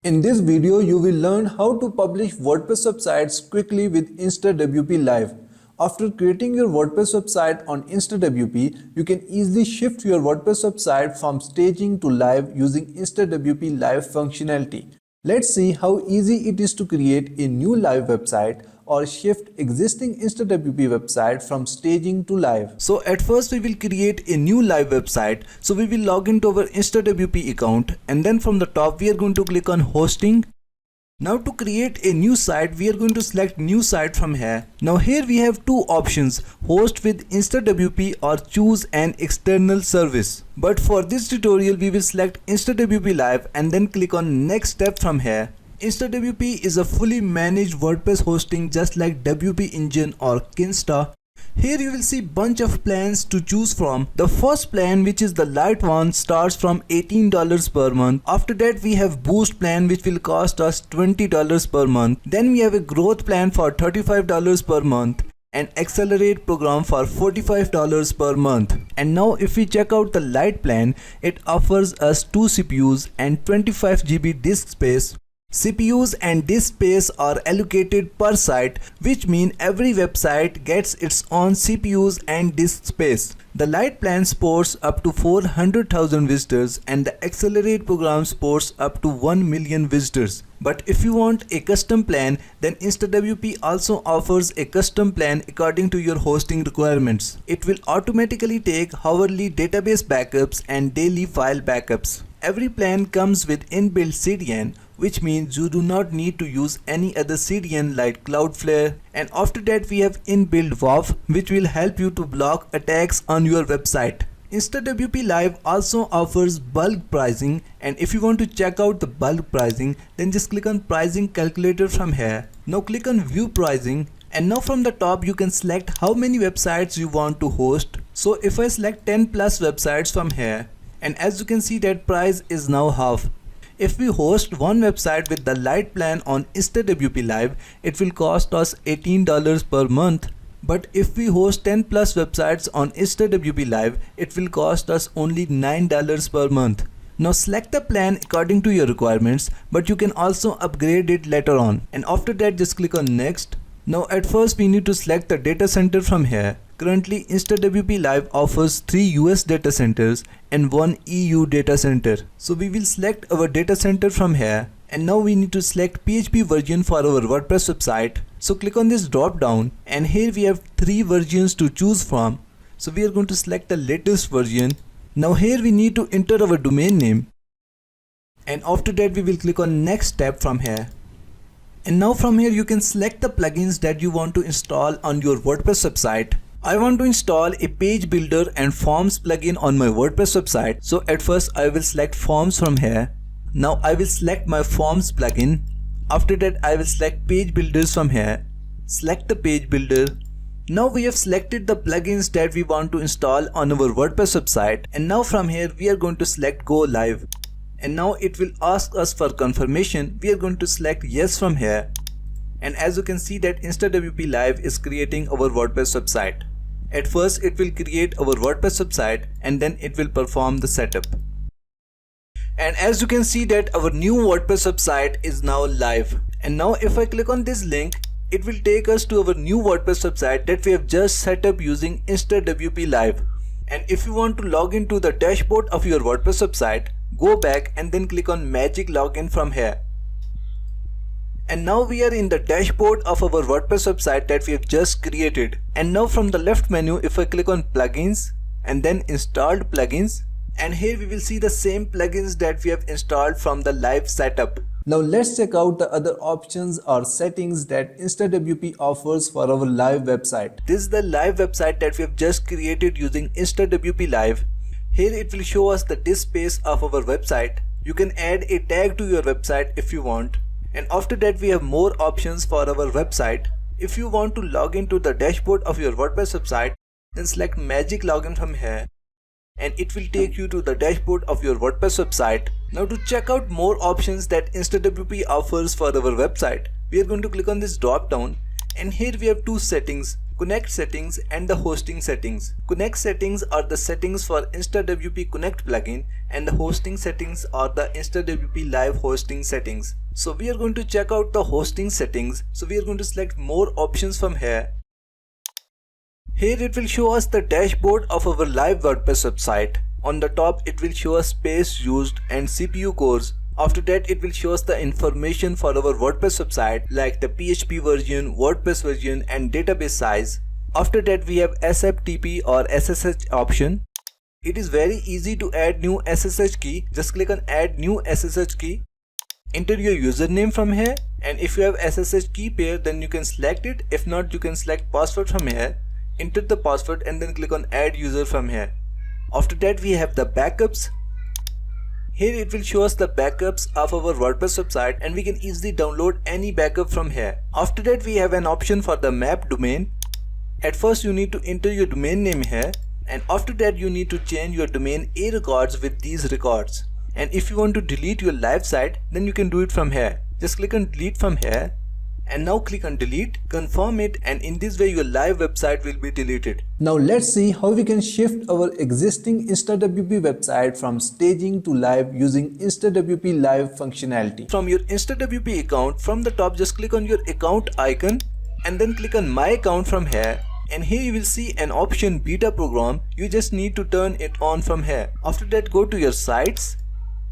In this video, you will learn how to publish WordPress websites quickly with InstaWP Live. After creating your WordPress website on InstaWP, you can easily shift your WordPress website from staging to live using InstaWP Live functionality. Let's see how easy it is to create a new live website or shift existing InstaWP website from staging to live. So at first we will create a new live website. So we will log into our InstaWP account, and then from the top we are going to click on hosting. Now to create a new site, we are going to select new site from here. Now here we have two options, host with InstaWP or choose an external service. But for this tutorial we will select InstaWP Live and then click on next step from here. InstaWP is a fully managed WordPress hosting just like WP Engine or Kinsta. Here you will see bunch of plans to choose from. The first plan, which is the light one, starts from $18 per month. After that we have boost plan, which will cost us $20 per month. Then we have a growth plan for $35 per month and accelerate program for $45 per month. And now if we check out the light plan, it offers us 2 CPUs and 25 GB disk space. CPUs and disk space are allocated per site, which means every website gets its own CPUs and disk space. The Lite plan supports up to 400,000 visitors and the Accelerate program supports up to 1 million visitors. But if you want a custom plan, then InstaWP also offers a custom plan according to your hosting requirements. It will automatically take hourly database backups and daily file backups. Every plan comes with inbuilt CDN, which means you do not need to use any other CDN like Cloudflare. And after that we have inbuilt WAF, which will help you to block attacks on your website. InstaWP Live also offers bulk pricing, and if you want to check out the bulk pricing, then just click on pricing calculator from here. Now click on view pricing, and now from the top you can select how many websites you want to host. So if I select 10 plus websites from here, and as you can see that price is now half. If we host one website with the light plan on InstaWP Live, it will cost us $18 per month. But if we host 10 plus websites on InstaWP Live, it will cost us only $9 per month. Now select the plan according to your requirements, but you can also upgrade it later on. And after that just click on next. Now at first we need to select the data center from here. Currently InstaWP Live offers 3 US data centers and 1 EU data center. So we will select our data center from here, and now we need to select PHP version for our WordPress website. So click on this drop down, and here we have 3 versions to choose from. So we are going to select the latest version. Now here we need to enter our domain name, and after that we will click on next step from here. And now from here you can select the plugins that you want to install on your WordPress website. I want to install a page builder and forms plugin on my WordPress website. So at first I will select forms from here. Now I will select my forms plugin. After that I will select page builders from here. Select the page builder. Now we have selected the plugins that we want to install on our WordPress website, and now from here we are going to select go live. And now it will ask us for confirmation. We are going to select yes from here. And as you can see that InstaWP Live is creating our WordPress website. At first it will create our WordPress website, and then it will perform the setup. And as you can see that our new WordPress website is now live. And now if I click on this link, it will take us to our new WordPress website that we have just set up using InstaWP Live. And if you want to log into the dashboard of your WordPress website, go back and then click on Magic Login from here. And now we are in the dashboard of our WordPress website that we have just created. And now from the left menu, if I click on plugins and then installed plugins, and here we will see the same plugins that we have installed from the live setup. Now let's check out the other options or settings that InstaWP offers for our live website. This is the live website that we have just created using InstaWP Live. Here it will show us the disk space of our website. You can add a tag to your website if you want. And after that we have more options for our website. If you want to log into the dashboard of your WordPress website, then select Magic Login from here, and it will take you to the dashboard of your WordPress website. Now to check out more options that InstaWP offers for our website, we are going to click on this drop down, and here we have 2 settings, Connect settings and the hosting settings. Connect settings are the settings for InstaWP Connect plugin and the hosting settings are the InstaWP Live hosting settings. So we are going to check out the hosting settings. So we are going to select more options from here. Here it will show us the dashboard of our live WordPress website. On the top it will show us space used and CPU cores. After that it will show us the information for our WordPress website like the PHP version, WordPress version and database size. After that we have SFTP or SSH option. It is very easy to add new SSH key. Just click on add new SSH key. Enter your username from here, and if you have SSH key pair then you can select it. If not, you can select password from here. Enter the password and then click on add user from here. After that we have the backups. Here it will show us the backups of our WordPress website and we can easily download any backup from here. After that we have an option for the map domain. At first you need to enter your domain name here, and after that you need to change your domain A records with these records. And if you want to delete your live site then you can do it from here. Just click on delete from here. And now click on delete, confirm it, and in this way your live website will be deleted. Now let's see how we can shift our existing InstaWP website from staging to live using InstaWP Live functionality. From your InstaWP account, from the top just click on your account icon and then click on my account from here. And here you will see an option beta program. You just need to turn it on from here. After that go to your sites,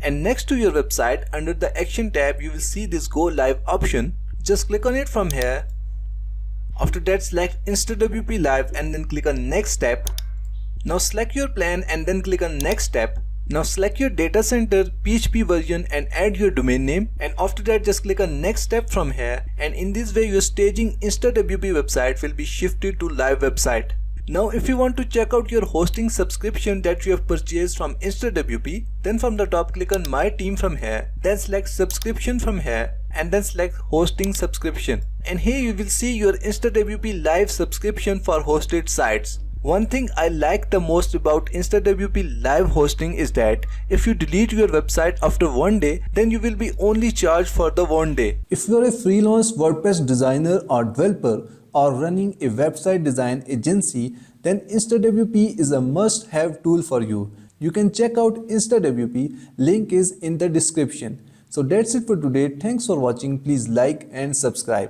and next to your website under the action tab you will see this go live option. Just click on it from here. After that select InstaWP Live and then click on next step. Now select your plan and then click on next step. Now select your data center, PHP version and add your domain name, and after that just click on next step from here, and in this way your staging InstaWP website will be shifted to live website. Now if you want to check out your hosting subscription that you have purchased from InstaWP, then from the top click on my team from here, then select subscription from here and then select hosting subscription, and here you will see your InstaWP Live subscription for hosted sites. One thing I like the most about InstaWP Live hosting is that if you delete your website after one day, then you will be only charged for the one day. If you are a freelance WordPress designer or developer or running a website design agency, then InstaWP is a must-have tool for you. You can check out InstaWP, link is in the description. So that's it for today. Thanks for watching. Please like and subscribe.